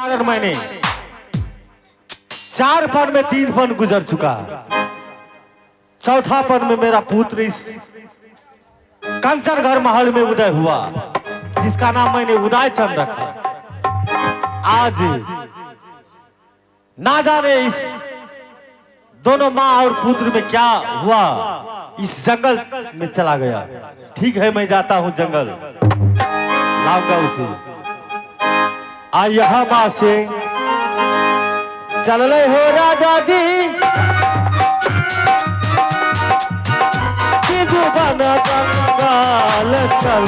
कारण मैंने 4 पन में 3 पन गुजर चुका। चौथा पन में मेरा पुत्र इस कंचन घर महल में उदय हुआ, जिसका नाम मैंने उदय चंद रखा। आज ना जाने इस दोनों माँ और पुत्र में क्या हुआ, इस जंगल में चला गया। ठीक है, मैं जाता हूं जंगल, लाऊंगा उसे। आज यहाँ माँ से चल रहे हो राजा जी, बना जंगल चल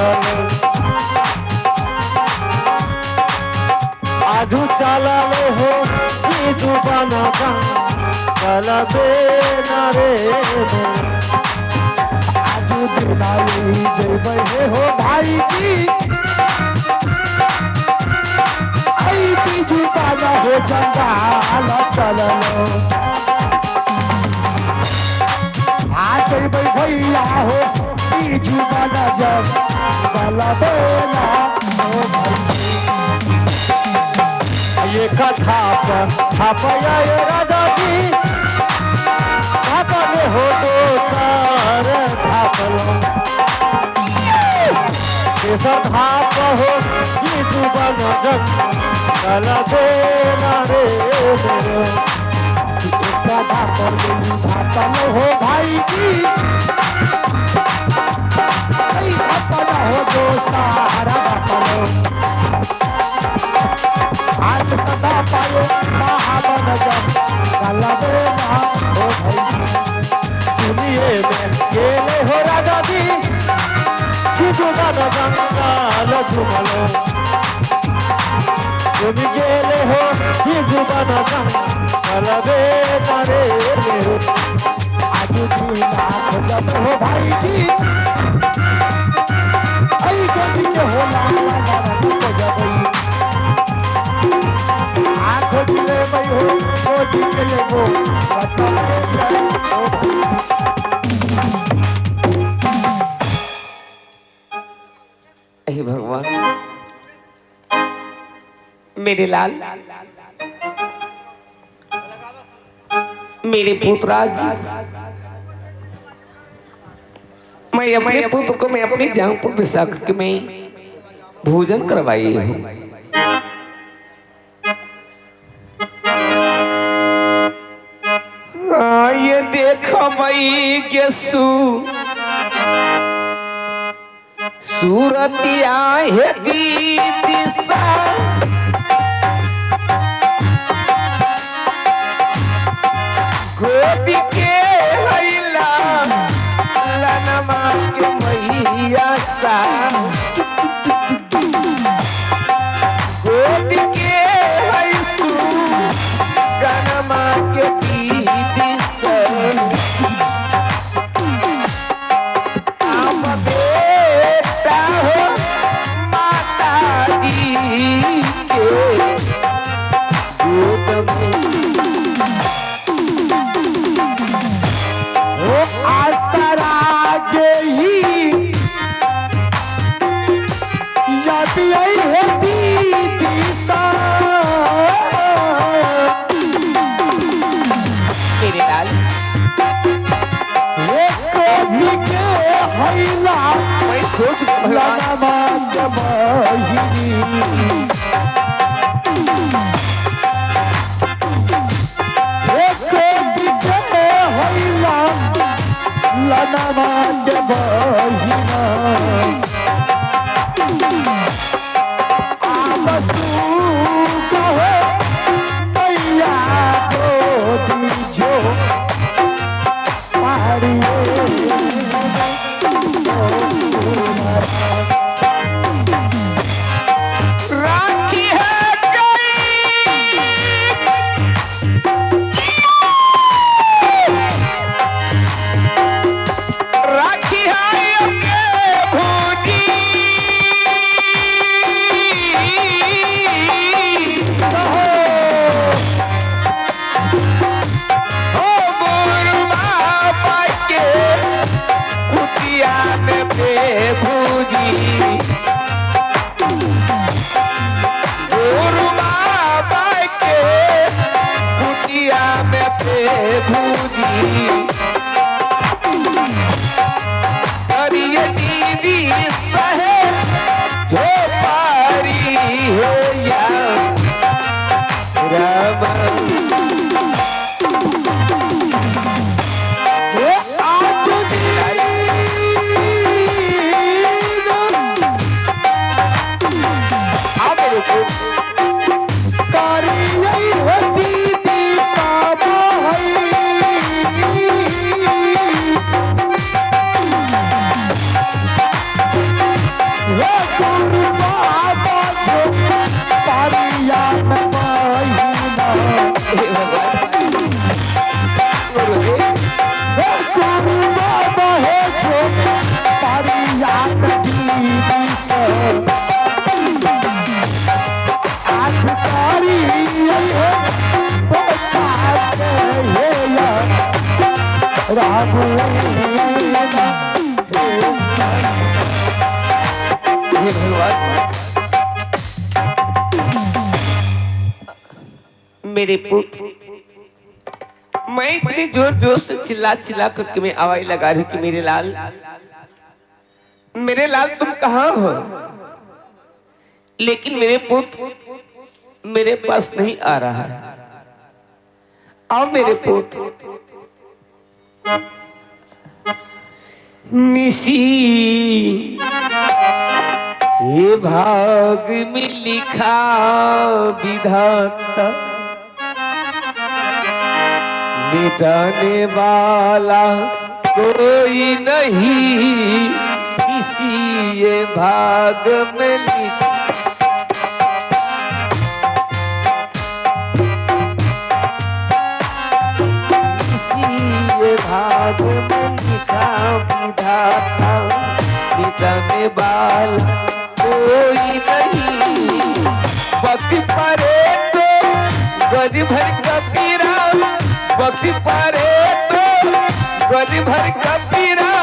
आजू चला ले हो बना जंगल बेना रे आजू दिनाई जेबे हो भाई जी, आई बीजू बना हो जंगल चल आज भैया हो बीजू बना जंगल बेना ये कथा पर छापया ये राजा जी, छापले हो तो सार छापलो केसर धाप हो बीजू बना जंगल बेना रे मेरे कथा पर छापलो हो भाई जी, छापला हो तो सारा आज सदा पायो महाबन जंगल बेना हो भाई। सुनिए में गेले हो राजा जी, बीजू बना जंगल झुमलो। तुम गेले हो बीजू बना जंगल बेना रे मेरे आज जी जब हो भाई जी, आई गति के हो लाला आँखों दिले भाई हो वो दिले वो भगवान मेरे लाल, मेरे पुत्रराज, मैं अपने पुत्र को मैं अपने जांग पर बिठा करके मैं भोजन करवाई हूँ। ये देखो भाई के सूरतिया है दिशा, गोदी के हैला लनमा के मैया सा, गोदी के हैसु गनमा के दीदी सा, आम बेटा हो माता जी कारी यही होती थी सामा है गुरु बाबा जो पारिया में महीना हे भगवान गुरु गुरु बाबा है जो पारिया में दीदी से आज कारी यही है को साथ है या राम हे भगवान मेरे पुत्र, मैं इतनी जोर जोर से चिल्ला चिल्ला करके मैं आवाज लगा रही हूँ कि मेरे लाल तुम कहाँ हो? लेकिन मेरे पुत्र मेरे पास नहीं आ रहा है। आओ मेरे पुत्र। निशी ये भाग में लिखा विधाता, मिटाने वाला कोई नहीं, किसी ये भाग में लिखा। भाग में लिखा विधाता, मिटाने वाला कोई नहीं। वक्त परे तो गज भर का पीरा, वक्त परे तो गज भर का पीरा,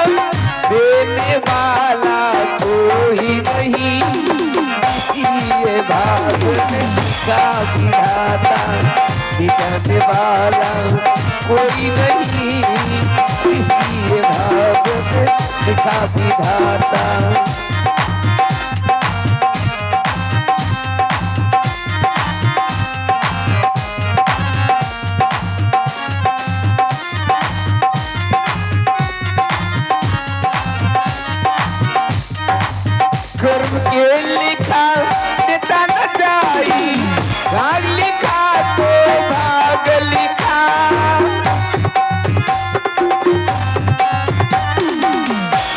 देने वाला कोई नहीं। ये भाग में लिखा विधाता, मिटाने वाला कोई नहीं, किसी भाग में लिखा विधाता। कर्म के लिखा नेता न जाई, भाग लिखा तो भाग लिखा।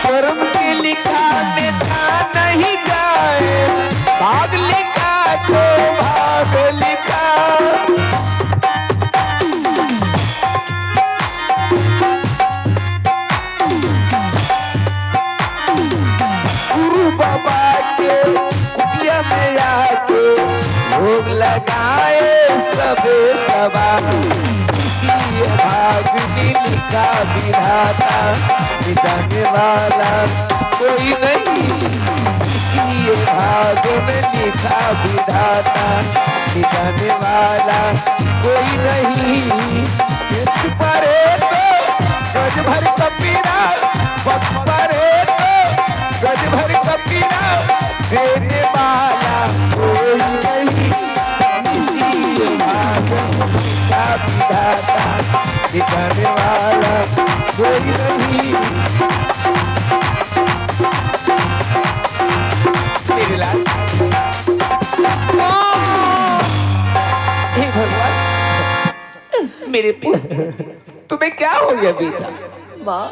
कर्म के लिखा नेता नहीं जाए, भाग लिखा तो भाग लिखा। गुरु बाबा के कुटिया में आके भोग लगाए सबे सवा, किसी भाग में लिखा विधाता, मिटाने वाला कोई नहीं। किसी भाग में लिखा विधाता, मिटाने वाला कोई नहीं। वक्त परे तो गज भर कपीरा, वक्त परे तो गज भर कपीरा, देने वाला कोई नहीं। किसी भाग में लिखा विधाता, मिटाने वाला कोई नहीं। मेरे लाल, हे भगवान, मेरे पुत्र तुम्हें क्या हो गया बेटा? माँ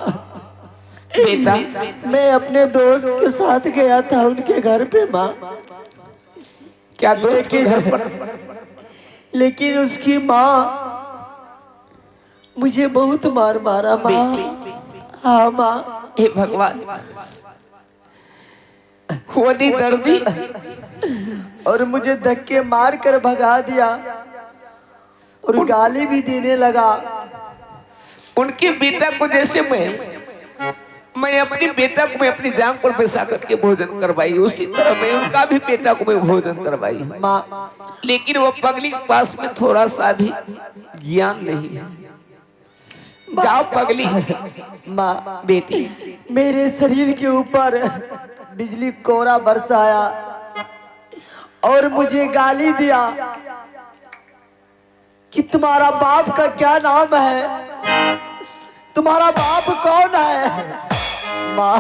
बेटा मैं अपने दोस्त के साथ गया था उनके घर पे माँ, क्या दोस्त के घर पर? लेकिन उसकी माँ मुझे बहुत मार मारा माँ। हाँ माँ। हे भगवान, होदी दर्दी और मुझे धक्के मार कर भगा दिया और गाली भी देने लगा। उनके बेटा को जैसे मैं अपनी बेटा को मैं अपनी जांग पर बैसा करके भोजन करवाई, उसी तरह मैं उनका भी बेटा को मैं भोजन करवाई माँ, लेकिन वो पगली के पास में थोड़ा सा भी ज्ञान नहीं है। जाओ पगली। माँ बेटी मेरे शरीर के ऊपर बिजली कोहरा बरसाया और मुझे गाली दिया कि तुम्हारा बाप का क्या नाम है, तुम्हारा बाप कौन है? माँ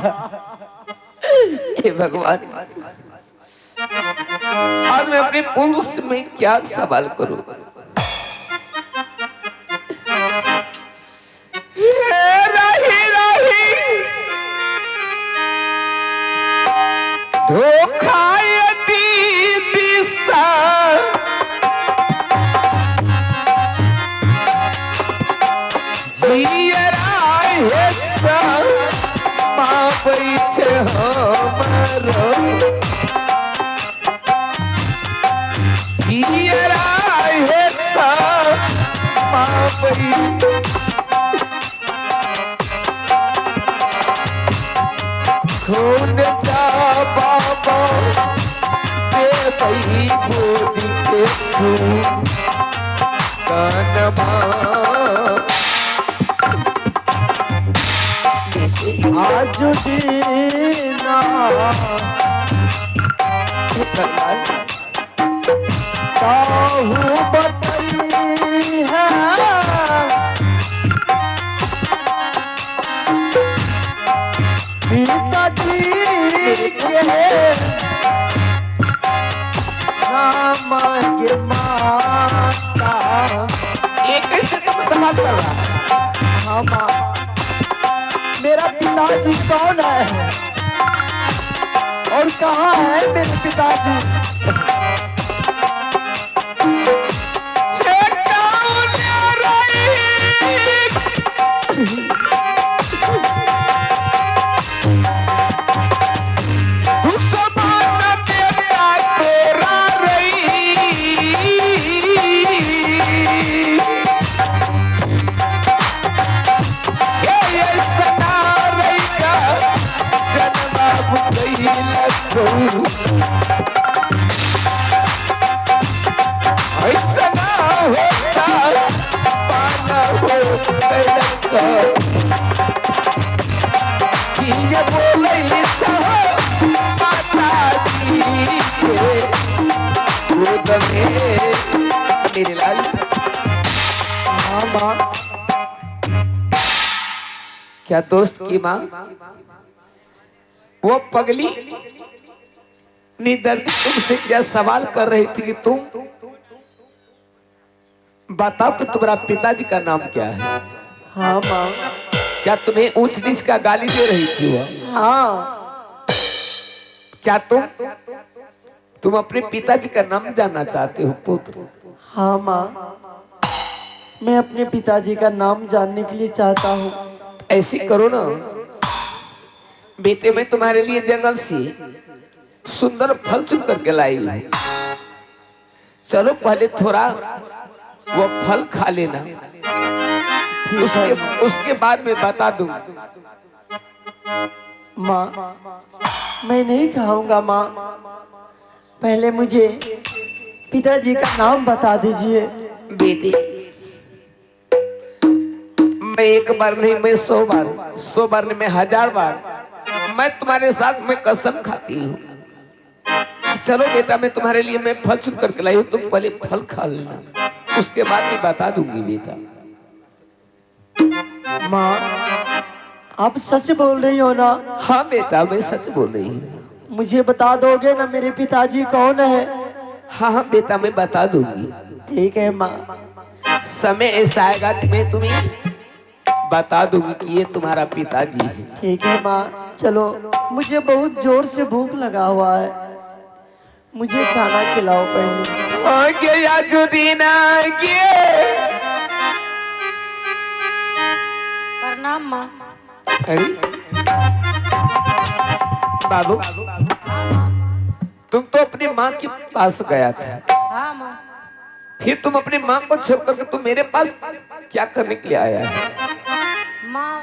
हे भगवान, आज मैं अपने पुरुष में क्या सवाल करूं? धोखा दिशा पाबै छै हमरो जियरा हे सा पाबै खून जा बाबा देवई गोदी के सू कानमा आज दीना काहू बतई है पिताजी के नाम के माता। ये कैसे तुम समाप्त कर रहा? हाँ माँ, मेरा पिताजी कौन है और कहाँ है मेरे पिताजी? ऐसा ना हो सा पाना हो ये बोले मेरे लाल। हाँ माँ। क्या दोस्त की माँ वो पगली दर्दी तुमसे क्या सवाल कर रही थी कि तुम बताओ कि तुम्हारा पिताजी का नाम क्या है? हाँ माँ। क्या तुम्हें ऊंच नीच का गाली दे रही थी वो? हाँ। क्या तुम अपने पिताजी का नाम जानना चाहते हो पुत्र? हाँ माँ, मैं अपने पिताजी का नाम जानने के लिए चाहता हूँ। ऐसी करो ना बेटे, मैं तुम्हारे लिए जंगल से सुंदर फल चुन करके लाई हूं। चलो पहले थोड़ा वो फल खा लेना, उसके बाद मैं बता दूं। माँ, मैं नहीं खाऊंगा माँ, पहले मुझे पिताजी का नाम बता दीजिए। बेटी, मैं एक बार नहीं, मैं 100 बार नहीं, मैं 1000 बार मैं तुम्हारे साथ में कसम खाती हूँ। चलो बेटा, मैं तुम्हारे लिए मैं फल चुन करके लाई हूँ, तुम पहले फल खा लेना, उसके बाद मैं बता दूंगी बेटा। माँ, आप सच बोल रही हो ना? हाँ बेटा, मैं सच बोल रही हूँ। मुझे बता दोगे ना मेरे पिताजी कौन है? हाँ हाँ बेटा, मैं बता दूंगी। ठीक है माँ। समय ऐसा आएगा कि मैं तुम्हें बता दूंगी कि ये तुम्हारा पिताजी है। ठीक है माँ। चलो, मुझे बहुत जोर से भूख लगा हुआ है, मुझे खाना खिलाओ पहले। आगे या जुदीना आगे। प्रणाम माँ। अरे बाबू, तुम तो अपनी माँ के पास गया था, हाँ माँ। फिर तुम अपनी माँ को छोड़ करके तुम मेरे पास क्या करने के लिए आया है? माँ,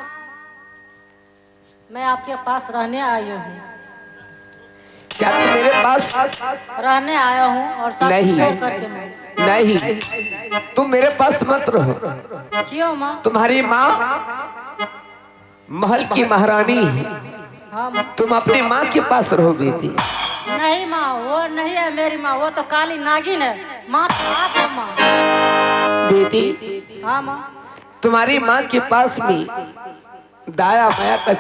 मैं आपके पास रहने आई हूँ। क्या तुम मेरे पास रहने आया हूँ और सब नहीं छोड़ करके मैं। नहीं, तुम मेरे पास मत रहो। क्यों माँ? तुम्हारी माँ महल की महारानी है, हाँ माँ। तुम अपनी माँ के पास रहो बेटी। नहीं माँ, वो नहीं है मेरी माँ, वो तो काली नागिन है। माँ तो आप हो माँ। बेटी, हाँ माँ। तुम्हारी माँ के पास में दाया माया का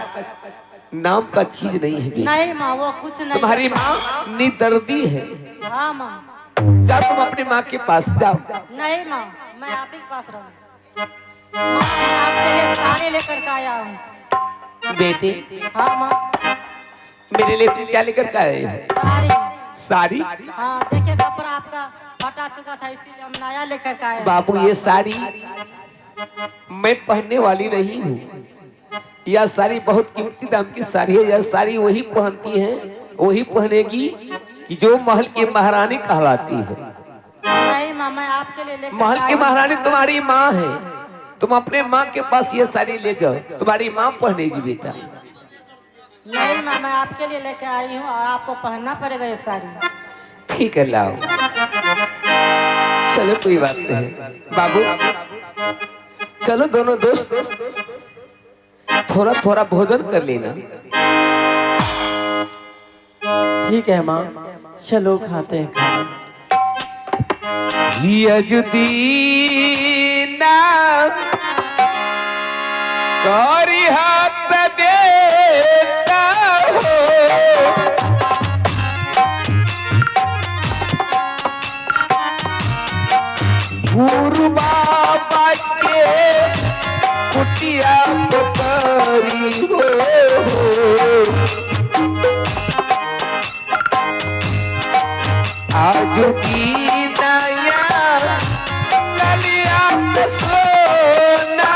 नाम का चीज नहीं है बेटा। नहीं माँ वो कुछ नहीं। तुम्हारी माँ निदर्दी है। हाँ माँ। जा तुम अपनी माँ के पास जाओ। नहीं माँ मैं आप ही के पास रहूँ। माँ मैं आपके लिए साड़ी लेकर के आया हूँ। बेटे हाँ माँ। मेरे लिए तुम क्या लेकर के आए हो? साड़ी। साड़ी? हाँ देखिए कपड़ा आपका फटा चुका था इसीलिए हम नया लेकर के आए। बाबू ये साड़ी मैं पहनने वाली नहीं हूँ। यह साड़ी बहुत कीमती दाम की साड़ी है। यह साड़ी वही पहनती है, वही पहनेगी कि जो महल की महारानी कहलाती है। नहीं माँ मैं आपके लिए लेकर महल की महारानी तुम्हारी माँ है। तुम अपने माँ के पास ये साड़ी ले जाओ, तुम्हारी माँ पहनेगी बेटा। नहीं माँ मैं आपके लिए लेकर आई हूँ और आपको पहनना पड़ेगा ये साड़ी। ठीक है लाओ। चलो कोई बात नहीं बाबू। चलो दोनों दोस्त थोड़ा थोड़ा भोजन कर लेना। ठीक है माँ, चलो खाते हैं खाना। यजुदीना करी हाथ देता हो, गुरु बाबा के कुटिया पकड़ी हो। आज की नया ललिया सोना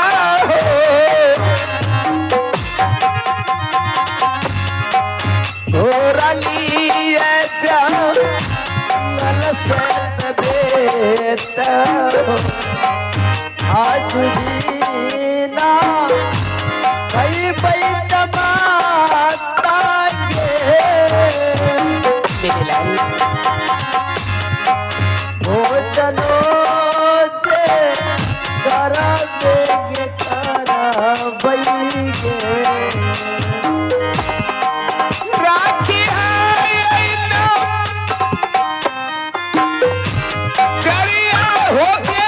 हो, रलिया जंगल से देता हो। आज दीना कई बैठ माता के हो चलो जे करा देगे करा बैगे। राखी आई ना करिया हो के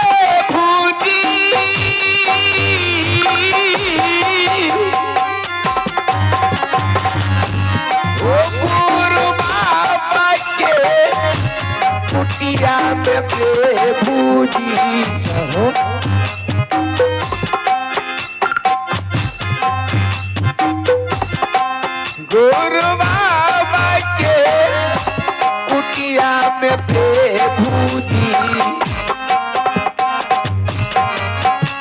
भूजी, ओ गुरु बाबा के कुटिया में भूजी हो। गुरु बाबा के कुटिया में भूजी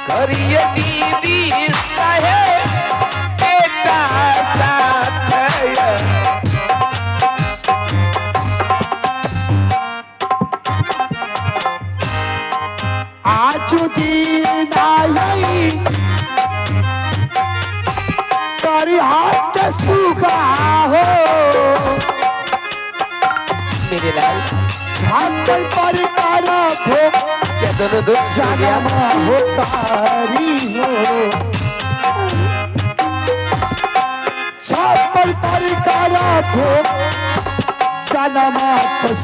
करिए दीदी सहे बेटा साथ। आज दीना यही करी हाथ सुखा हो। मेरे लाल छाप पर करा हो क्या दोनों दोस्त सो गया? जनमा हो कारी हो। छाप पर करा हो जनमा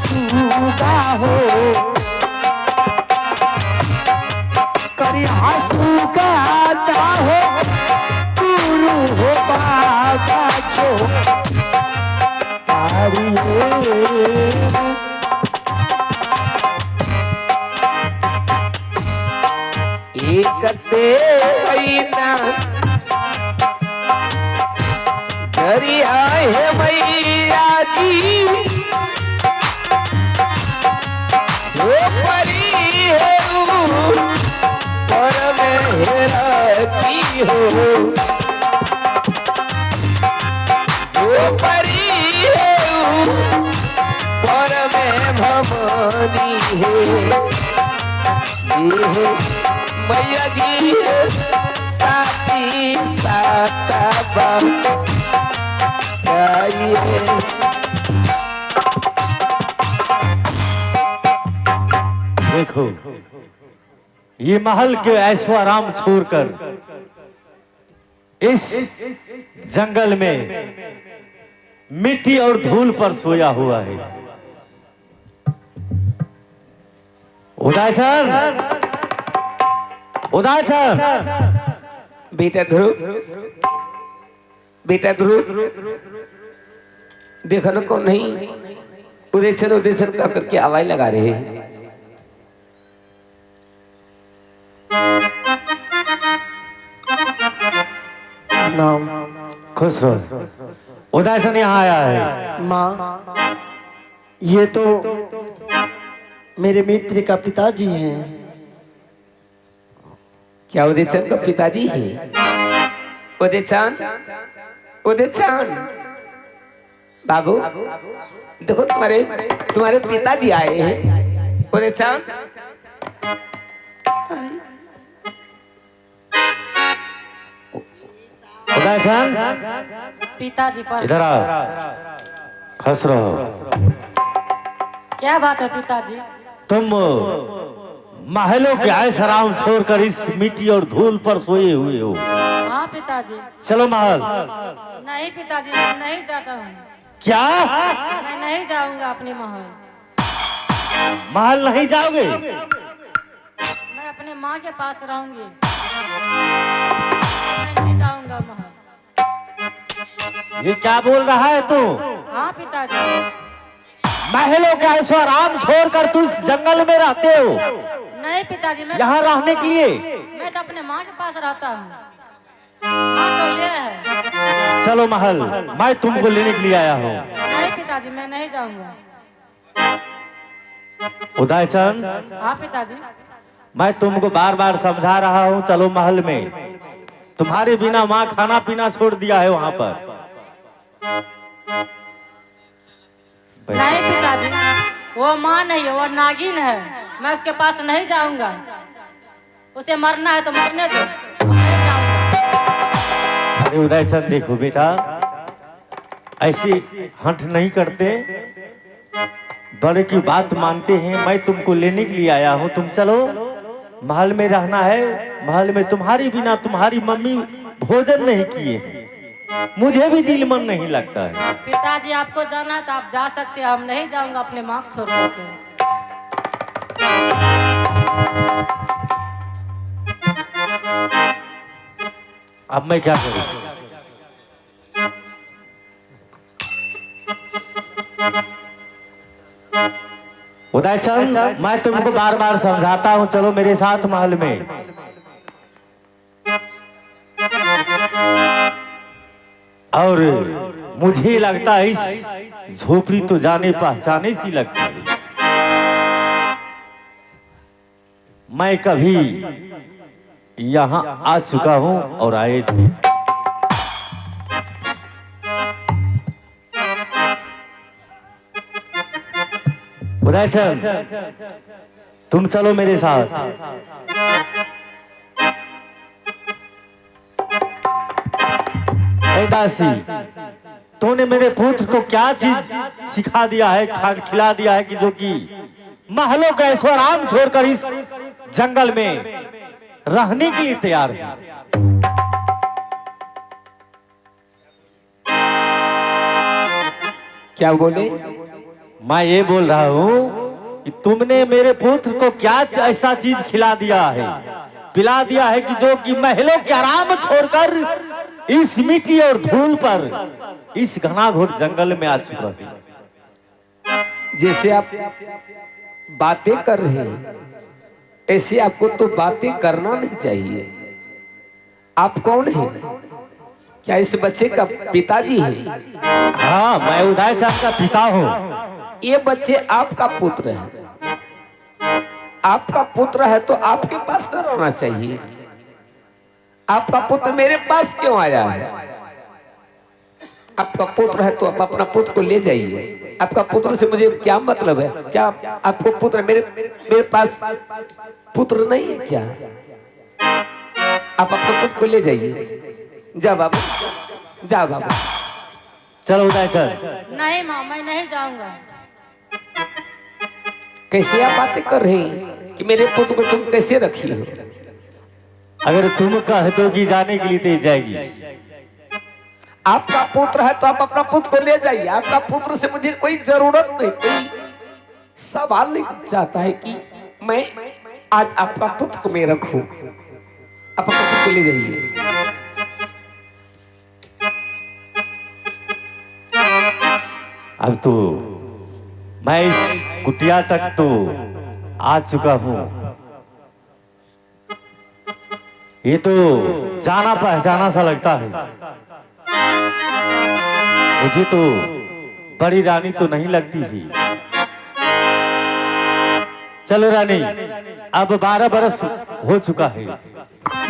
सुगा हो। करी हंसू गाता हो गुरु हो बाबा छो तारी एक देना जरिया है मैया जी, जो परी है और मेरा की हो, जो परी है और मैं भवानी है। मैया जी साथी साता चाहिए। देखो ये महल के ऐशोआराम छोड़कर इस जंगल में मिट्टी और धूल पर सोया हुआ है। उदयचंद, उदयचंद, बेटा ध्रुव बेटा ध्रुव देखो ना कौन नहीं उदेशन उदेशन का करके आवाज लगा रहे हैं। नाम खुश रहो। उदयसन यहाँ आया है। माँ, ये तो मेरे मित्र का पिताजी हैं। क्या उदेशन का पिताजी है? उदेशन उदेशन बाबू देखो तुम्हारे पिताजी आए हैं। उदेशन उदयसन पिताजी पर इधर आओ। खुश रहो। क्या बात है पिताजी? तुम महलों के ऐश आराम छोड़कर इस मिट्टी और धूल पर सोए हुए हो। हाँ पिताजी। चलो महल। नहीं पिताजी, मैं नहीं जाता हूँ। क्या? मैं नहीं जाऊंगा अपने महल। महल नहीं जाओगे? मैं अपने माँ के पास रहूंगी। मैं नहीं जाऊंगा महल। ये क्या बोल रहा है तू? हाँ पिताजी। महलों का ऐशो आराम छोड़कर तू इस जंगल में रहते हो नहीं पिताजी, मैं यहाँ रहने के लिए? मैं तो अपने माँ के पास रहता हूँ। हाँ तो ये है। चलो महल, मैं तुमको लेने के लिए आया हूँ। नहीं पिताजी, मैं नहीं जाऊंगा। उदयसन, हाँ पिताजी। मैं तुमको बार बार समझा रहा हूँ, चलो महल में। तुम्हारे बिना माँ खाना पीना छोड़ दिया है वहाँ पर। नहीं पिताजी, वो माँ नहीं है, वो नागिन है। मैं उसके पास नहीं जाऊंगा। उसे मरना है तो मरने दो, नहीं जाऊंगा। अरे उदयसन देखो बेटा, ऐसे हट नहीं करते, बड़े की बात मानते हैं। मैं तुमको लेने के लिए आया हूँ, तुम चलो। महल में रहना है। महल में तुम्हारी बिना तुम्हारी मम्मी भोजन नहीं किए हैं। मुझे भी दिल मन नहीं लगता है। पिताजी आपको जाना है तो आप जा सकते हैं, हम नहीं जाऊंगा अपने माँ को छोड़ करके। अब मैं क्या करूं? उदयचंद, मैं तुमको बार बार समझाता हूं, चलो मेरे साथ महल में। और मुझे लगता है इस झोपड़ी तो जाने पहचाने सी लगती है। मैं कभी यहाँ आ चुका हूं और आए थे। उदयचंद, तुम चलो मेरे साथ। दासी, तूने मेरे पुत्र को क्या चीज सिखा दिया है, खिला दिया है कि जो कि महलों का ऐशो आराम छोड़कर इस जंगल में रहने के लिए तैयार है? क्या बोले? मैं ये बोल रहा हूँ कि तुमने मेरे पुत्र को क्या ऐसा चीज खिला दिया है, पिला दिया है कि जो कि महलों के आराम छोड़कर इस मिट्टी और धूल पर इस घनाघोर जंगल में आ चुका है। जैसे आप बातें कर रहे हैं ऐसे आपको तो बातें करना नहीं चाहिए। आप कौन हैं? क्या इस बच्चे का पिताजी है? हाँ, मैं उदयचंद का पिता हूँ। ये बच्चे आपका पुत्र है। आपका पुत्र है तो आपके पास न रहना चाहिए। आपका पुत्र मेरे पास क्यों आया है? आपका पुत्र है तो आप अपना पुत्र को ले जाइए। आपका पुत्र से मुझे क्या मतलब है? क्या आपको पुत्र मेरे पास पुत्र नहीं है क्या? आप अपना पुत्र को ले जाइए। जा बाबू, जा बाबू। चलो उदयचंद। नहीं माँ, मैं नहीं जाऊंगा। कैसे आप बातें कर रहे हैं कि मेरे पुत्र को तुम कैसे रखी हो? अगर तुम कह दो कि जाने के लिए तो जाएगी। आपका पुत्र है तो आप अपना पुत्र को ले जाइए। आपका पुत्र से मुझे कोई जरूरत नहीं, कोई सवाल नहीं चाहता है कि मैं आज आपका पुत्र को मैं रखूं। आप अपना पुत्र को ले जाइए। अब तो मैं इस कुटिया तक तो आ चुका हूँ। ये तो जाना पहचाना सा लगता है। मुझे तो बड़ी रानी तो नहीं लगती ही। चलो रानी, अब 12 बरस हो चुका है।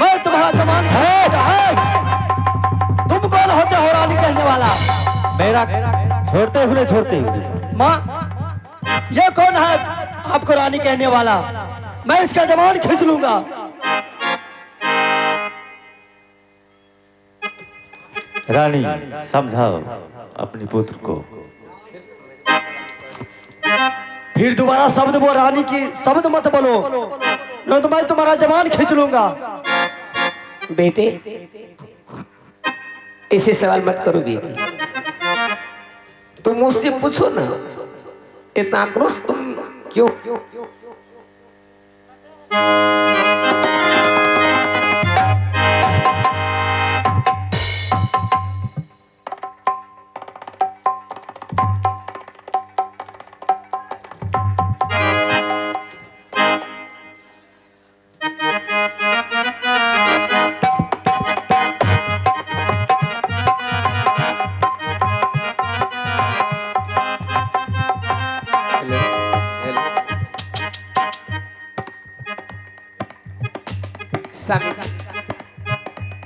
मैं तुम्हारा जवान है। तुम कौन होते हो रानी कहने वाला? मेरा छोड़ते हुए माँ, ये कौन है आपको रानी कहने वाला? मैं इसका जवान खींच लूंगा। रानी, समझाओ अपने पुत्र को। फिर दोबारा शब्द वो रानी की शब्द मत बोलो, नहीं तो मैं तुम्हारा जवान खींच लूंगा। बेटे, ऐसे सवाल मत करो बेटी। तुम मुझसे पूछो ना, इतना आक्रोश तुम क्यों?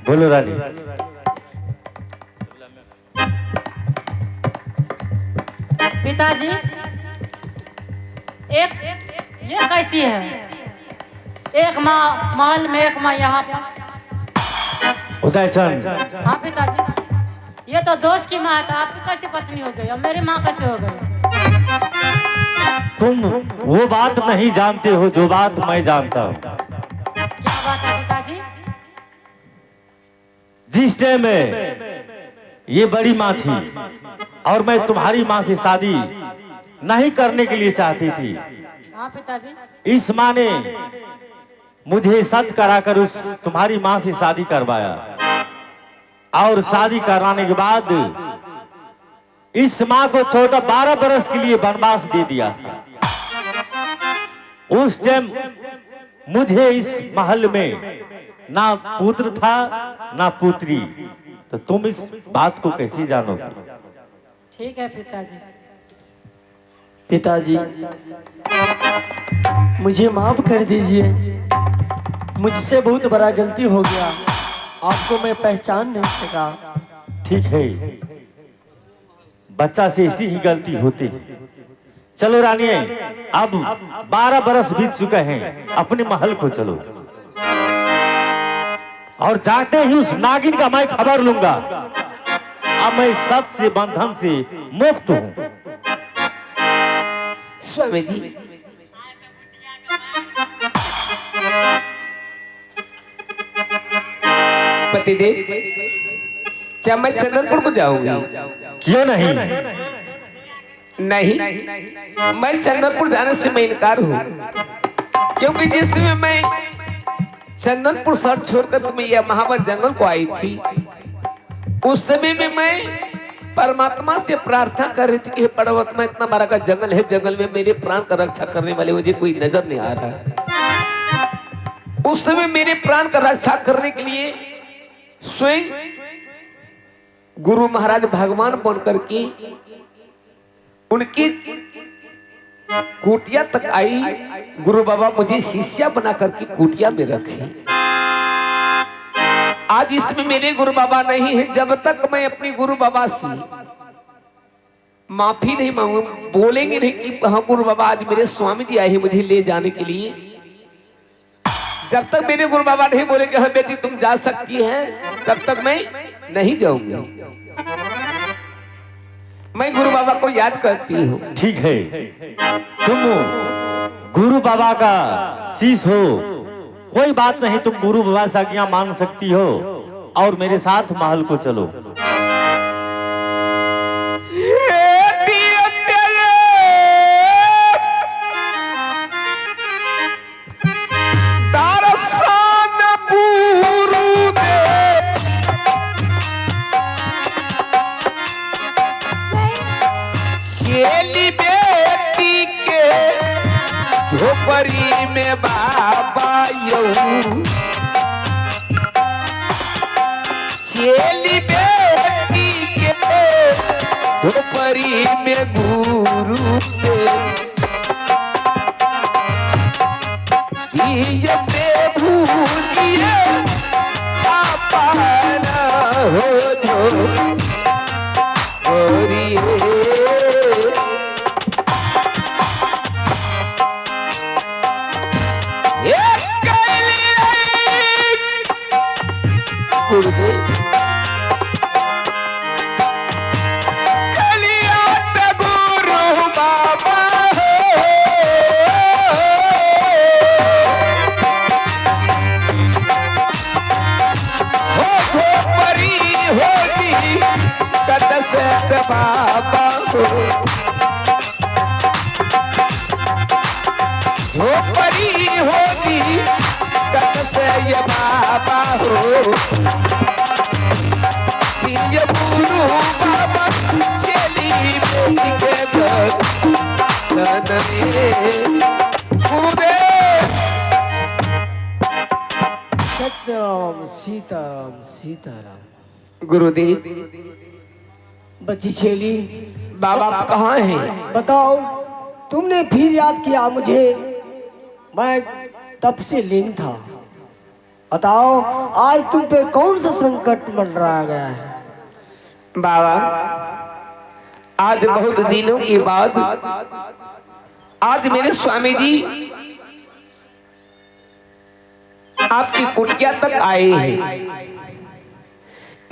बोलो रानी। पिताजी, एक ये कैसी है? एक माँ महल में, एक माँ यहाँ पर। उदयचंद, हाँ पिताजी, ये तो दोस्त की माँ है, तो आपकी कैसे पत्नी हो गई? अब मेरी माँ कैसे हो गई? तुम वो बात नहीं जानते हो जो बात मैं जानता हूँ। क्या बात है पिताजी? जिस टाइम में ये बड़ी माँ थी और मैं तुम्हारी माँ से शादी नहीं करने के लिए चाहती थी, हाँ पिताजी। इस माँ ने मुझे सत कराकर उस तुम्हारी माँ से शादी करवाया और शादी कराने के बाद इस माँ को 12 बरस के लिए वनवास दे दिया था। उस टाइम मुझे इस महल में ना पुत्र था ना पुत्री, तो तुम इस बात को कैसे जानोगे? ठीक है पिताजी। पिताजी, मुझे माफ कर दीजिए, मुझसे बहुत बड़ा गलती हो गया, आपको मैं पहचान नहीं सका। ठीक है, बच्चा से ऐसी ही गलती होती है। चलो रानी, अब 12 बरस बीत चुके हैं, अपने महल को चलो और जाते ही उस नागिन का मैं खबर लूंगा। अब मैं सत से बंधन से मुक्त हूँ। स्वामी जी, पतिदेव, क्या मैं चंदनपुर को जाऊंगी? क्यों नहीं? नहीं, मैं चंदनपुर जाने से मैं इनकार हूँ, क्योंकि जिस समय मैं चंदनपुर शहर छोड़कर तुम्हें यह महाबल जंगल को आई थी, उस समय में मैं परमात्मा से प्रार्थना कर रही थी कि हे परमात्मा, इतना बड़ा का जंगल है, जंगल में मेरे प्राण का रक्षा करने वाले मुझे कोई नजर नहीं आ रहा। उस समय मेरे प्राण का रक्षा करने के लिए स्वयं गुरु महाराज भगवान बन करके उनकी कुटिया तक आई। गुरु बाबा मुझे शिष्या बना करके कुटिया में रखे। आज इसमें मेरे गुरु बाबा नहीं है। जब तक मैं अपनी गुरु बाबा से माफी नहीं मांगू, बोलेंगे नहीं कि हाँ गुरु बाबा आज मेरे स्वामी जी आए हैं मुझे ले जाने के लिए, जब तक मेरे गुरु बाबा नहीं बोलेंगे हाँ बेटी तुम जा सकती हैं, तब तक मैं नहीं जाऊंगी। मैं गुरु बाबा को याद करती हूँ। ठीक है, तुम गुरु बाबा का शीश हो, कोई बात नहीं, तुम गुरु बाबा से आज्ञा मान सकती हो और मेरे साथ महल को चलो। यऊ चेली बेटी के हो परी में गुरु पे दिए पे भूलिए पापाना हो जो बाबा हो परी होगी कब से ये बाबा हो ये गुरु बाबा चली बेटी के घर सनमे गुरुदेव सत्यराम सीताराम सीताराम। गुरुदेव बच्ची चेली बाबा आप कहाँ हैं? बताओ, तुमने फिर याद किया मुझे? मैं तब से लीन था। बताओ, आज तुम पे कौन सा संकट मंडरा गया है? बाबा आज बहुत दिनों के बाद आज मेरे स्वामी जी आपकी कुटिया तक आए हैं।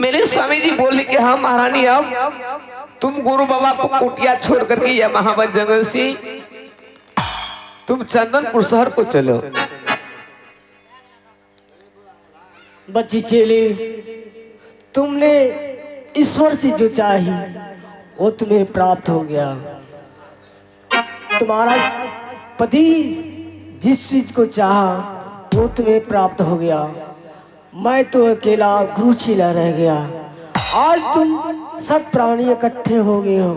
मेरे स्वामी जी बोले कि हाँ महारानी, अब तुम गुरु बाबा को कुटिया छोड़ करके या महावन जंगल से तुम चंदनपुर शहर को चलो। बच्ची चेली, तुमने ईश्वर से जो चाही वो तुम्हें प्राप्त हो गया। तुम्हारा पति जिस चीज को चाहा वो तुम्हें प्राप्त हो गया। मैं तो अकेला गुरुचेला रह गया। आज तुम सब प्राणी इकट्ठे हो गए हो,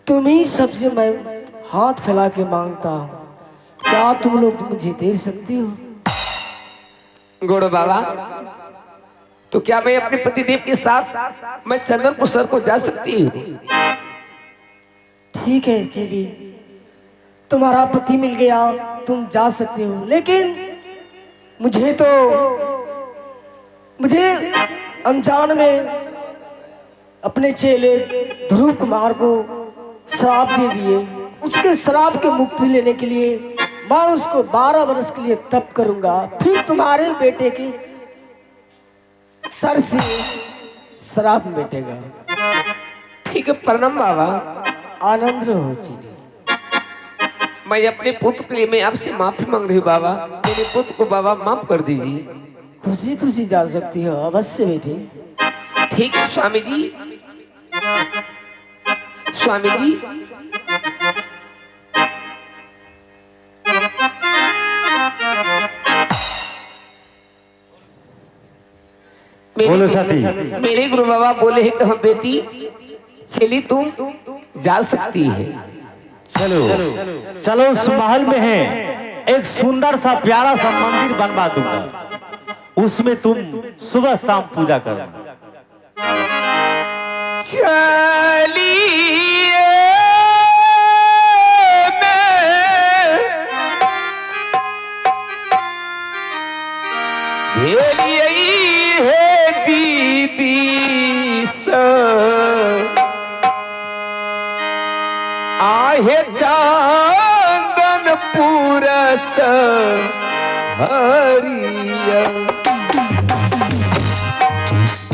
तुम ही सबसे मैं हाथ फैला के मांगता हूँ, क्या तुम लोग मुझे दे सकती हो? गुरु बाबा, तो क्या मैं अपने पतिदेव के साथ मैं चंदनपुर शहर को जा सकती हूँ? ठीक है चली, तुम्हारा पति मिल गया, तुम जा सकते हो, लेकिन मुझे अनजान में अपने चेले ध्रुव कुमार को श्राप दे दिए। उसके श्राप के मुक्ति लेने के लिए मैं उसको 12 वर्ष के लिए तप करूंगा, फिर तुम्हारे बेटे की सर से श्राप मिटेगा। ठीक है, प्रणाम बाबा। आनंद रहो चेली। मैं अपने पुत्र के लिए मैं आपसे माफी मांग रही हूँ बाबा। मेरे पुत्र को बाबा माफ कर दीजिए। खुशी खुशी जा सकती हो, अवश्य बेटी। ठीक है स्वामी जी। स्वामी जी बोलो साथी। मेरे गुरु बाबा बोले हैं कि हाँ बेटी चली तुम जा सकती है। चलो चलो, उस महल में है एक सुंदर सा प्यारा सा मंदिर बनवा दूंगा, उसमें तुम सुबह शाम पूजा करना। चलिए है दीदी स आहे चांदनपुर हरिया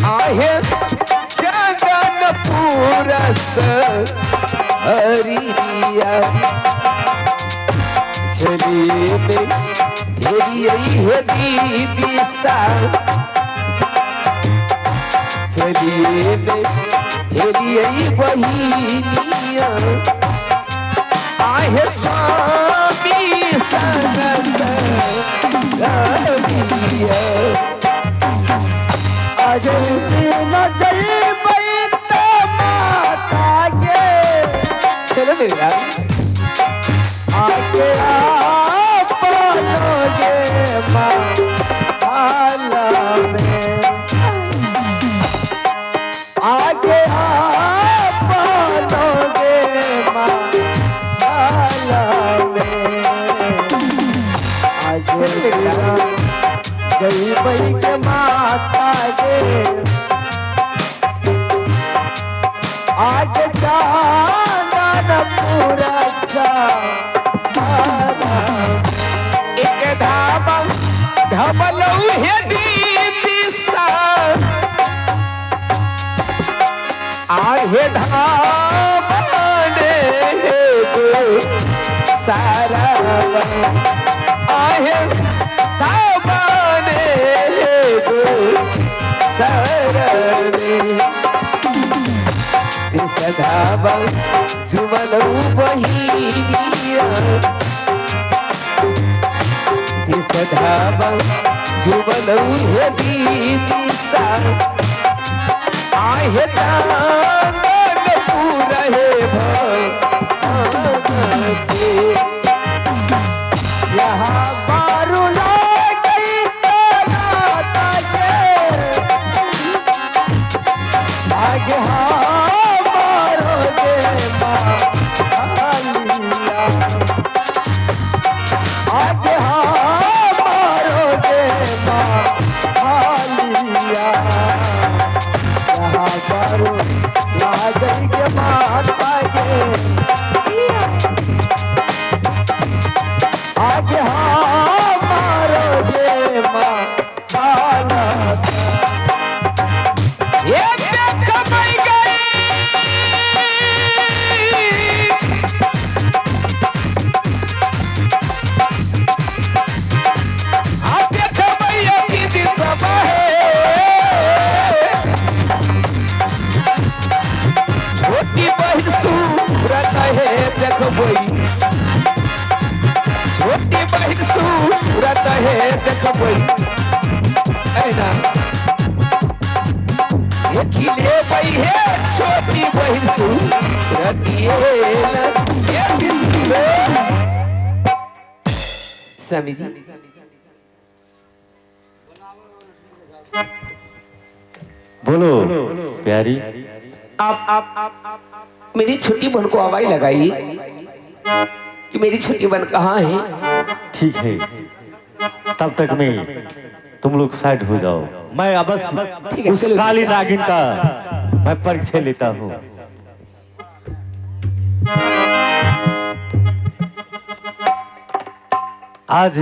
आहे चंदनपुर हरिया चलिए है दीदी सा चलिए बहिनिया आहे स्वामी सरस आज न जई बैता माता के चलो मेरे यार आके आप बोलोगे जय बई के माता गे आगे चांदन पूरा सा एक धाबा ढबलऊ हे दीदी सा आहे धाबने सारा आहे धाबने सरने सदाबा जुबलऊ बहिनिया सदाबा जुबलऊ हे दीदी सा आहे चांदन पूरा हे भगवती यहाँ बारू गई सनाता के आगे हमारो गे मालिया आगे हमारो गे मालिया यहाँ बारू गई के माता के आज हमारो जे माला ये देख मई गई आप देख मैया की दिशा है छोटी बहन सूरत है देख बोई छोटी बहन सूरत है देख बोई ऐना ये खिले बई है छोटी बहन सूरत ये स्वामी जी बोलो प्यारी। आप मेरी छोटी बहन को आवाज लगाई कि मेरी छोटी बहन कहाँ है। ठीक है, तब तक में तुम लोग साइड हो जाओ। मैं अवश्य ठीक है, उस चलो। काली नागिन का मैं परीक्षा लेता हूँ। आज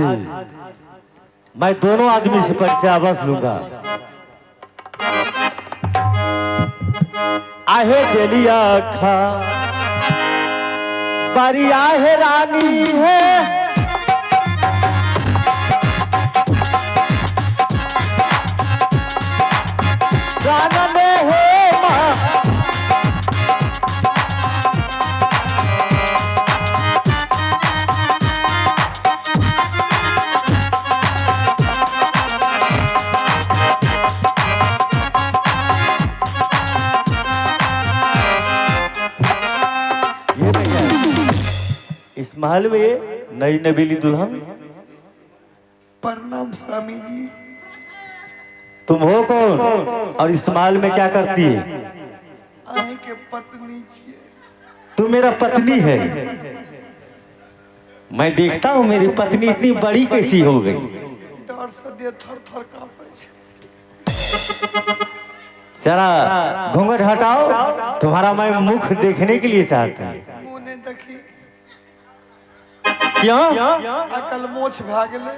मैं दोनों आदमी से परीक्षा अवश्य लूंगा। आहे देलिया खा बारी आहे रानी है जानने हो माँ इस महल में नई नबीली दुल्हन। प्रणाम स्वामी जी। तुम हो कौन और इस महल में क्या करती है? आए के पत्नी छिए। तू मेरा पत्नी है। मैं देखता हूँ मेरी पत्नी इतनी बड़ी कैसी हो गई। डर से देह थर थर कांपे छे। जरा घूंघट हटाओ, तुम्हारा मैं मुख देखने के लिए चाहता हूँ। मुंह नहीं देखी, क्यों? अकल मोछ भा गेले।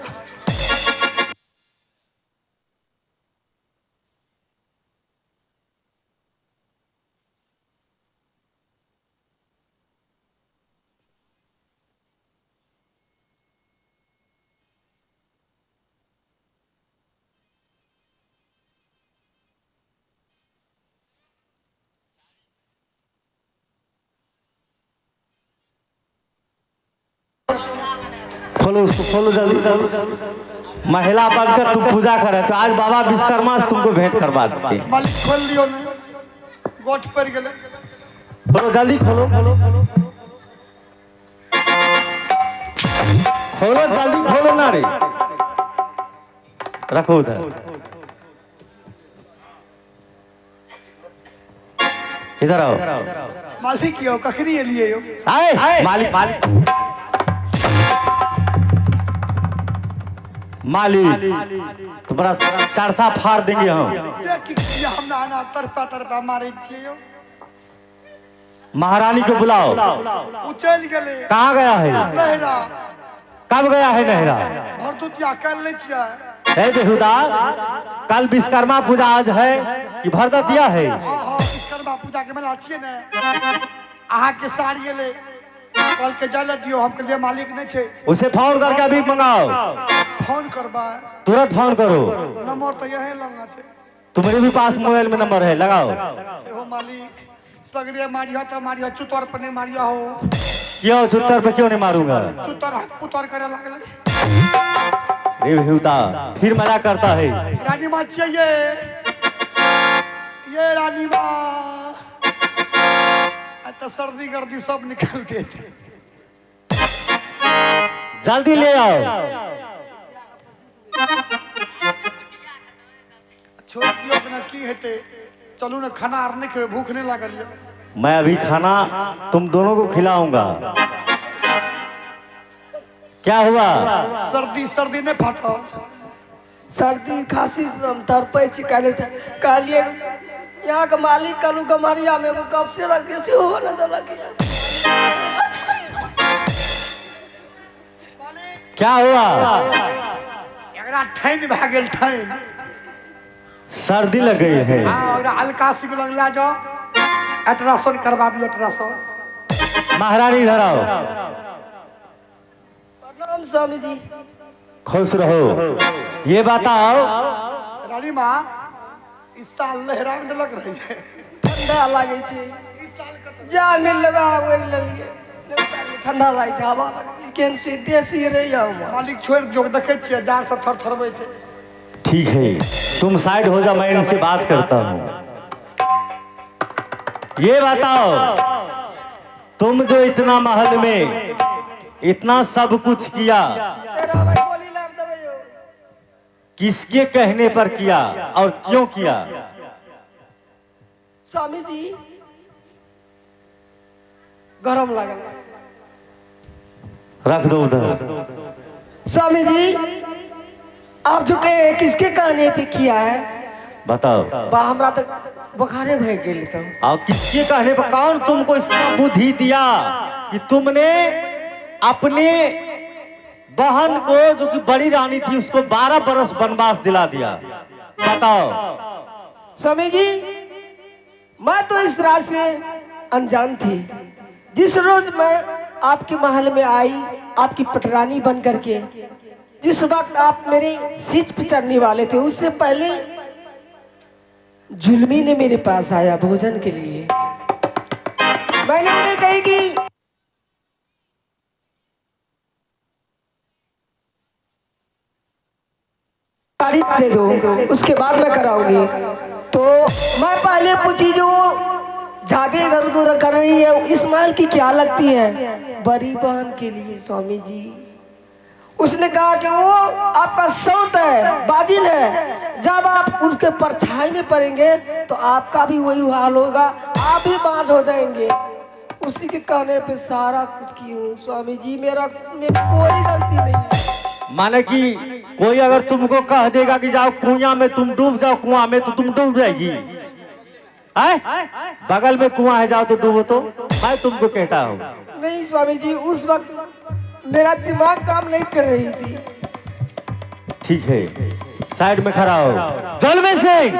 खोलो उसको, खोलो जल्दी। महिला बनकर तुम पूजा करे तो आज बाबा विश्वकर्मा से तुमको भेंट करवा देते हैं। मालिक खोल लियो ना, गोठ पड़ गेले। खोलो जल्दी, खोलो खोलो जल्दी, खोलो ना रे। रखो उधर। इधर आओ। मालिक यो कखनी लिए यो। आए मालिक। मालिक तुम्हारा चरसा फाड़ देंगे हम। ये की किया हमरा आना तरपा मारे छिए यो। महारानी को बुलाओ। उ चल गेले। कहाँ गया है? लहरा। कब गया है नहरा? भरदुतिया कल नहीं छिया। हे बेहुदा, कल विश्वकर्मा पूजा आज है कि भरदुतिया है? हां विश्वकर्मा पूजा के मेला छिए ने। आहा के साड़ी गेले। कल के जल दियो हम के मालिक नहीं छे। उसे फोन करके अभी मंगाओ। फोन करबा। तुरंत फोन करो। नंबर तो यही लंगा छे। तुम्हारे भी पास मोबाइल में नंबर है, लगाओ। एहो मालिक सगरे मारिया तो मारिया चुतर पर नहीं मारिया हो। क्यों चुतर पे क्यों नहीं मारूंगा? चुतर हक पुतर करे लगले। रे बेहुदा फिर मजा करता है। रानी माँ चाहिए। ये रानी माँ तो सर्दी गर्दी सब निकलते थे। जल्दी ले आओ। छोड़ दियो ना की हेते। चलू ना खाना आर नहीं खेबे भूख नहीं लागल है। मैं अभी खाना तुम दोनों को खिलाऊंगा। क्या हुआ? सर्दी ने फाटो। सर्दी खांसी से हम तड़पे छी काले से। कहलिए यहाँ का मालिक कलू गमरिया में को कब से रख दे से हो ना तो लग गया। क्या हुआ? एकरा ठैन भ गेल ठैन। सर्दी लग गई है। हां और हल्का सी लग ला जाओ। अल्ट्रासाउंड करवाबी अल्ट्रासाउंड। महारानी इधर आओ। प्रणाम स्वामी जी। खुश रहो। ये बताओ रानी माँ इस साल लहरा में लग रही है। ठंडा लागे छे। इस साल का जा मिल लेबा वो ले लिए। ठंडा लागे छे हवा केन से देसी रे या मालिक छोड़ दियो देखे छिए जार से थरथरबै छे। ठीक है, तुम साइड हो जा, मैं इनसे बात करता हूँ। ये बताओ तुम जो इतना महल में इतना सब कुछ किया, तेरा भाई बोली लाभ देबे यो। किसके कहने पर किया और क्यों किया? स्वामी जी गरम लागल। रख दो उधर। स्वामी जी आप जो कहे किसके कहने पे किया है? बताओ। बा हमरा तक बुखारे भय गेल तो। और किसके कहने पर? कौन तुमको इतना बुद्धि दिया कि तुमने अपने बहन को जो कि बड़ी रानी थी उसको 12 बरस वनवास दिला दिया? बताओ। स्वामी जी मैं तो इस रात से अनजान थी। जिस रोज मैं आपके महल में आई आपकी पटरानी बन करके, जिस वक्त आप मेरे सीट पे चढ़ने वाले थे उससे पहले जुलमी ने मेरे पास आया भोजन के लिए। मैंने उन्हें कही कि तारीफ दे दो उसके बाद मैं कराऊंगी। तो मैं पहले पूछी जो ज्यादा इधर उधर कर रही है इस महल की क्या लगती है? बड़ी बहन के लिए स्वामी जी। उसने कहा कि वो आपका सौत है, बाजिन है। जब आप उसके परछाई में पड़ेंगे तो आपका भी वही हाल होगा, आप भी बाज हो जाएंगे। उसी के कहने पे सारा कुछ की हूँ स्वामी जी। मेरी कोई गलती नहीं है। माने कि कोई अगर तुमको कह देगा कि जाओ कुआं में तुम डूब जाओ, कुआं में तो तुम डूब जाएगी? बगल में कुआं है जाओ तो डूबो। तो मैं तुमको कहता हूँ नहीं स्वामी जी, उस वक्त मेरा दिमाग काम नहीं कर रही थी। ठीक है, साइड में खड़ा हो। जलवे सिंह,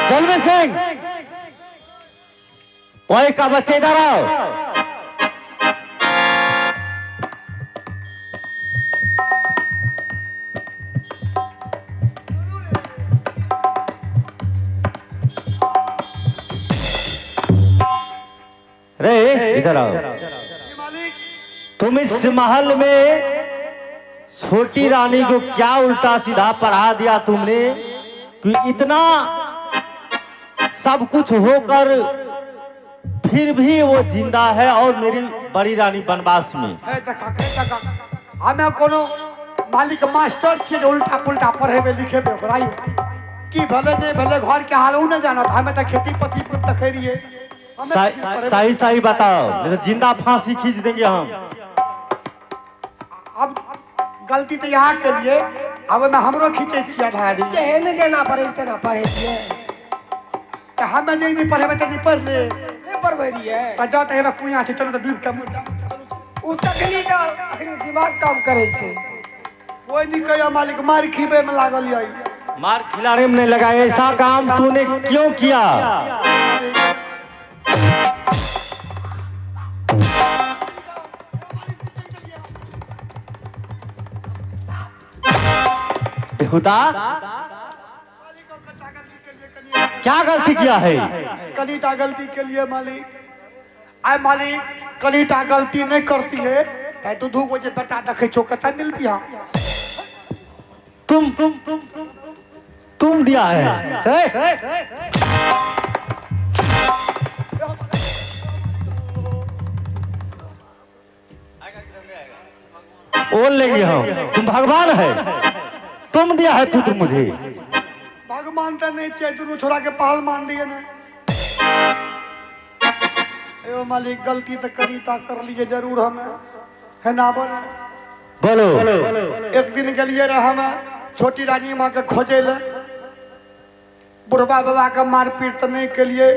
जलवे सिंह, वही का बच्चे इधर आओ। रे इधर आओ। मालिक तुम इस महल में छोटी रानी को क्या उल्टा सीधा पढ़ा दिया तुमने कि इतना सब कुछ होकर फिर भी वो जिंदा है और मेरी बड़ी रानी वनवास में है हमें कोनो मालिक मास्टर छे जो उल्टा पुल्टा पढ़ेबे लिखेबे ओकरा की भले नहीं भले घर के हाल उ न जानत। हमें त खेती पति पर तखे रहिए। सही सही बताओ, नहीं तो जिंदा फांसी खींच देंगे हम। अब गलती तो यहाँ के लिए अब मैं हमरो खींचे छिया धारी जेहन जेना पढ़े तेना पढ़े छियै तो हमें जे नहीं पढ़े तो नहीं पढ़ ले नहीं पढ़बै रहियै तो जाओ तो कुइया छै चलो तो डूब के मुर्दा उ तखनी का अखनी दिमाग काम करे छै कोई नहीं कहियो मालिक मार खीबे में लागल यही मार खिलाने में नहीं लगा। ऐसा काम तूने क्यों किया? बेहुदा क्या गलती किया है? कनीटा गलती के लिए मालिक आय मालिक कनीटा गलती नहीं करती है ताई तू धूप जे बेटा देखे छो कता मिलती है तुम दिया है? बोल लेंगे हम, तुम भगवान है, तुम दिया है पुत्र मुझे। भगवान तो नहीं चाहिए दोनों छोड़ा के पहल मान दिए ना एवं मालिक गलती तो कनीटा कर लिए जरूर हमें है ना बोलो। एक दिन गलिए रहा हमें छोटी रानी माँ के खोजे ले बुढ़वा बाबा के मार पीट तो नहीं के लिए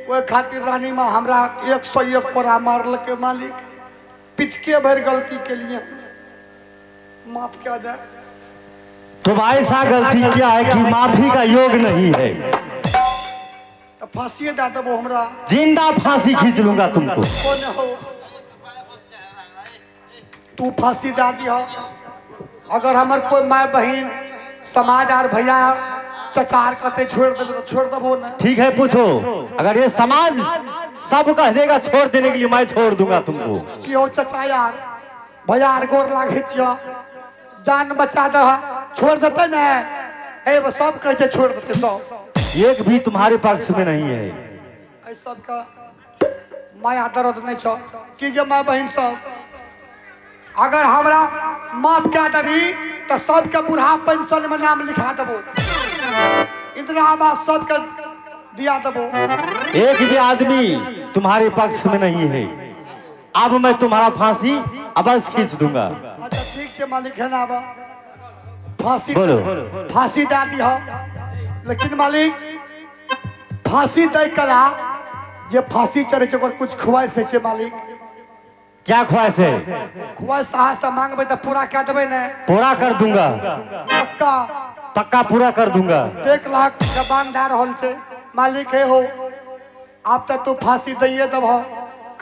वो खातिर रानी माँ हमरा 101 कोरा मारल के मालिक पिछके भर गलती के लिए माफ क्या दे तुम ऐसा गलती किया है कि माफी का योग नहीं है। तो फांसी दे दे वो हमरा जिंदा फांसी खींच लूंगा तुमको। कौन हो तू फांसी दे दिया अगर हमार कोई माँ बहन समाज और भैया चचार कहते छोड़ दे तो छोड़ दबो ना ठीक है पूछो, अगर ये समाज सब कह देगा छोड़ देने के लिए मैं छोड़ दूंगा तुमको। कि हो चचा यार भैया यार गोर लागे छियो जान बचा दे छोड़ देते ना ए वो सब कहे छे छोड़ देते सब एक भी तुम्हारे पक्ष में नहीं है। ए सब का माया दर्द नहीं छो कि जे माँ बहन सब अगर हमरा माफ क्या देवी तो सबके बूढ़ा पेंशन में नाम लिखा देबो इतना आवाज सबके दिया देबो एक भी आदमी तुम्हारे पक्ष में नहीं है। अब मैं तुम्हारा फांसी अवश्य खींच दूंगा। अच्छा ठीक है मालिक है ना अब फांसी बोलो। फांसी डाल दी हो लेकिन मालिक फांसी दे कला जे फांसी चढ़े छे ओकर कुछ ख्वाहिश है मालिक क्या ख्वाहिश है? ख्वाहिश अहाँ से मांगबे तो पूरा कर देबे ना पूरा कर दूंगा, पक्का पक्का पूरा कर दूंगा। 1 लाख जबान दे रहल छे मालिक है हो आप तो तू फांसी दिए दब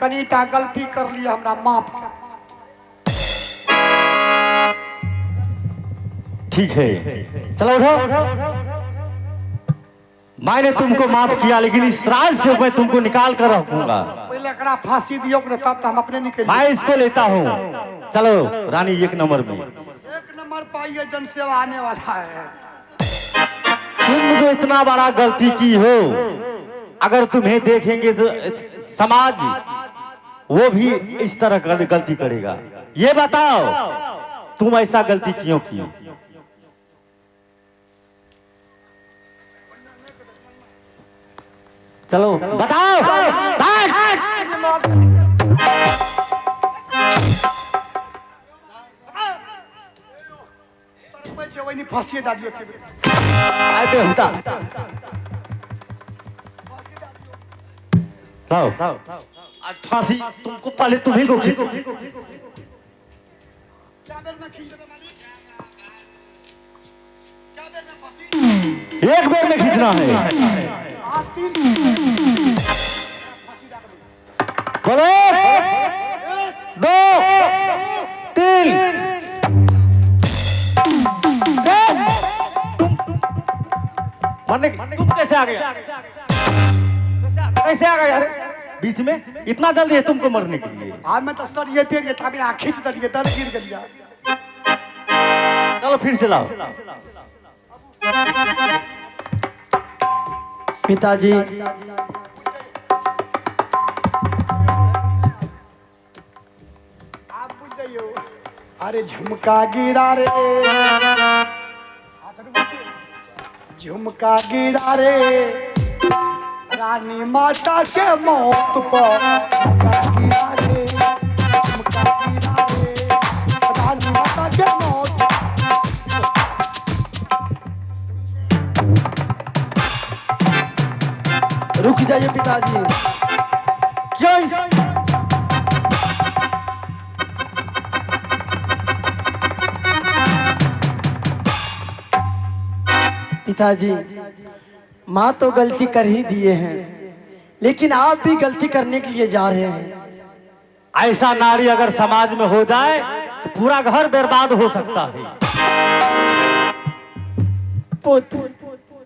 कनीटा गलती कर लिया हमरा माफ ठीक है चलो उठो। मैंने तुमको माफ किया लेकिन इस राज से मैं तुमको निकाल कर रखूंगा। पहले एकरा फांसी दियो ने तब तो हम अपने निकल मैं इसको लेता हूँ। चलो रानी 1 नंबर में 1 नंबर पाइए जनसेवा आने वाला है तुम जो इतना बड़ा गलती की हो अगर तुम्हें देखेंगे तो समाज वो भी इस तरह गलती करेगा। ये बताओ तुम ऐसा गलती क्यों की? चलो बताओ। वही फांसी डालियो के बेहुदा लाओ आज फांसी तुमको पहले तुम्ही को खींचो। क्या बेर में खींच देबे मालिक क्या बेर में फांसी एक बार में खींचना है। बोलो 2 3 मरने तुम कैसे आ गया? कैसे आ गया यार बीच में? इतना जल्दी है तुमको मरने के लिए? आज में तो सर ये देर ये था मैं खींच दिए दर गिर गया चलो फिर से लाओ। पिताजी आप बुझ जाइयो अरे झुमका गिरा रे झुमका गिरा रे रानी माता के मौत पर झुमका गिरा रे झुमका गिरा रे रानी माता के मौत जाइए पिताजी। क्यों इस पिताजी, माँ तो गलती कर ही दिए हैं, लेकिन आप भी गलती करने के लिए जा रहे हैं। ऐसा नारी अगर समाज में हो जाए तो पूरा घर बर्बाद हो सकता है। पुत्र,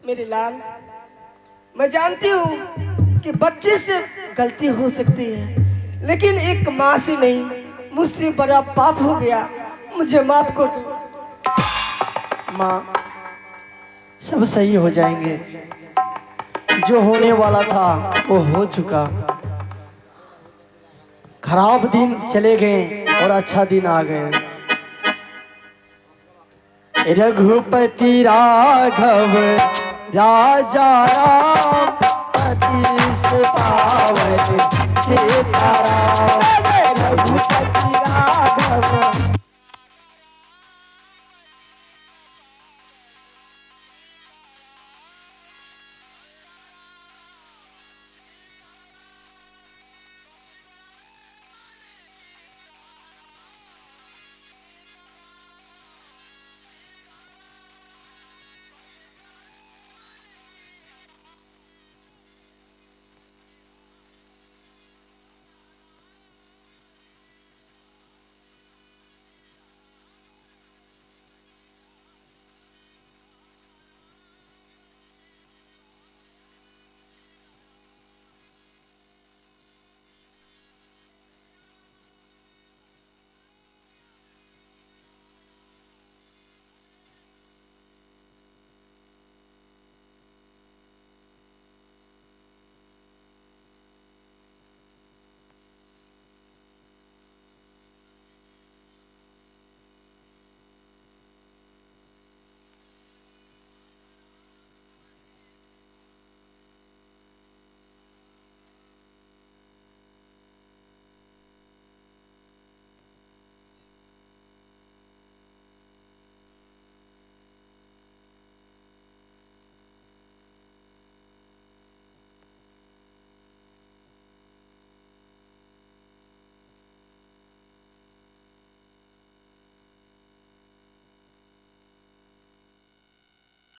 मेरे लाल, मैं जानती हूँ कि बच्चे से गलती हो सकती है, लेकिन एक माँ से नहीं, मुझसे बड़ा पाप हो गया, मुझे माफ कर दो। माँ, सब सही हो जाएंगे। जो होने वाला था वो हो चुका। खराब दिन चले गए और अच्छा दिन आ गए। रघुपति राघव राजा राम, पतिस पावन सीताराम। रघुपति राघव